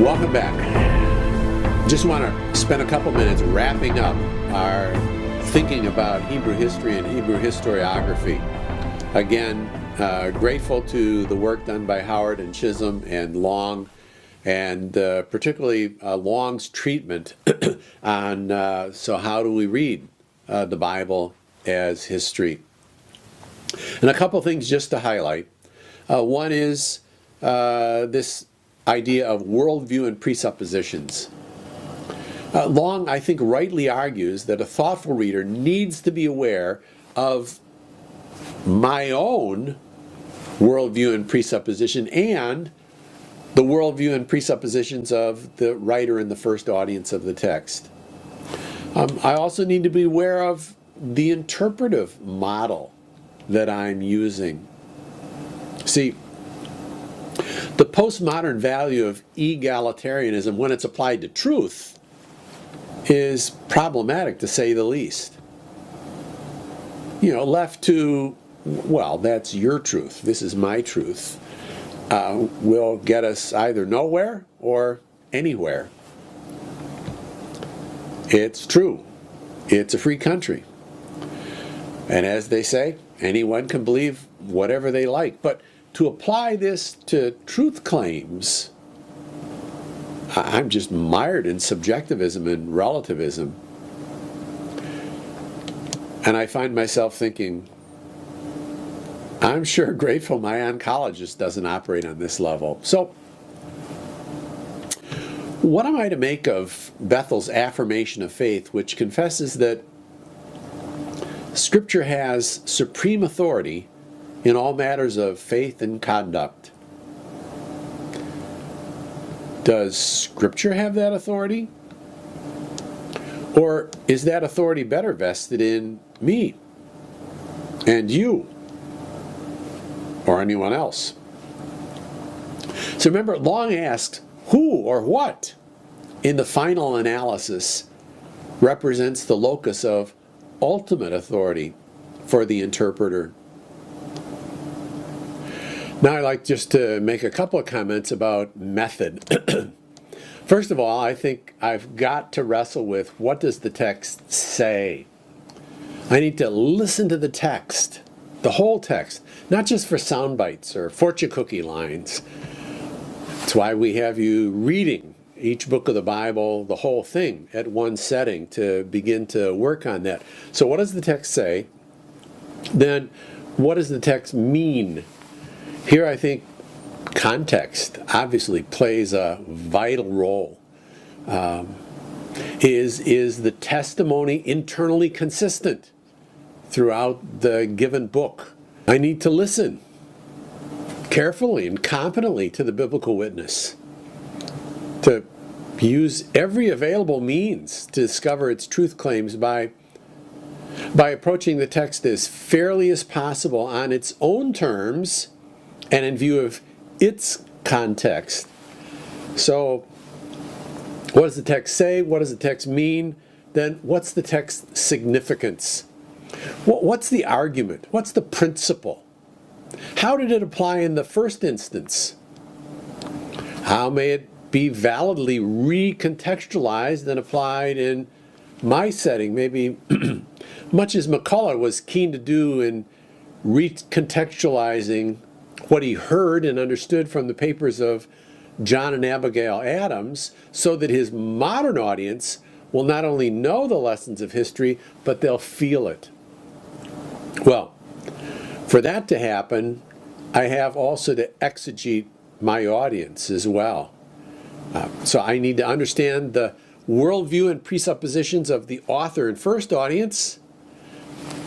Welcome back. Just want to spend a couple minutes wrapping up our thinking about Hebrew history and Hebrew historiography. Again, grateful to the work done by Howard and Chisholm and Long, and particularly Long's treatment on so how do we read the Bible as history. And a couple things just to highlight. One is this idea of worldview and presuppositions. Long, I think, rightly argues that a thoughtful reader needs to be aware of my own worldview and presupposition and the worldview and presuppositions of the writer in the first audience of the text. I also need to be aware of the interpretive model that I'm using. See, the postmodern value of egalitarianism, when it's applied to truth, is problematic, to say the least. Left to, well, that's your truth, this is my truth, will get us either nowhere or anywhere. It's true. It's a free country. And as they say, anyone can believe whatever they like. But to apply this to truth claims, I'm just mired in subjectivism and relativism. And I find myself thinking, I'm sure grateful my oncologist doesn't operate on this level. So, what am I to make of Bethel's affirmation of faith, which confesses that Scripture has supreme authority in all matters of faith and conduct? Does Scripture have that authority? Or is that authority better vested in me and you or anyone else? So remember, Long asked, who or what in the final analysis represents the locus of ultimate authority for the interpreter? Now I'd like just to make a couple of comments about method. First of all, I think I've got to wrestle with, what does the text say? I need to listen to the text, the whole text, not just for sound bites or fortune cookie lines. That's why we have you reading each book of the Bible, the whole thing, at one setting to begin to work on that. So what does the text say? Then what does the text mean? Here I think context obviously plays a vital role. Is the testimony internally consistent throughout the given book? I need to listen carefully and competently to the biblical witness, to use every available means to discover its truth claims by approaching the text as fairly as possible on its own terms and in view of its context. So, what does the text say? What does the text mean? Then, what's the text's significance? What's the argument? What's the principle? How did it apply in the first instance? How may it be validly recontextualized and applied in my setting? Maybe much as McCullough was keen to do in recontextualizing what he heard and understood from the papers of John and Abigail Adams, so that his modern audience will not only know the lessons of history, but they'll feel it. Well, for that to happen, I have also to exegete my audience as well. So I need to understand the worldview and presuppositions of the author and first audience,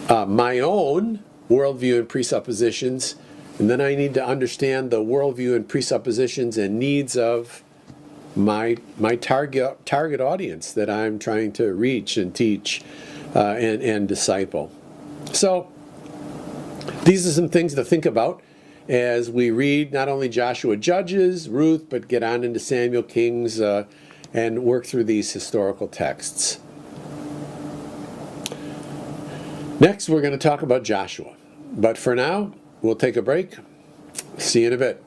my own worldview and presuppositions, and then I need to understand the worldview and presuppositions and needs of my target audience that I'm trying to reach and teach and disciple. So these are some things to think about as we read not only Joshua, Judges, Ruth, but get on into Samuel, Kings, and work through these historical texts. Next, we're going to talk about Joshua. But for now, we'll take a break. See you in a bit.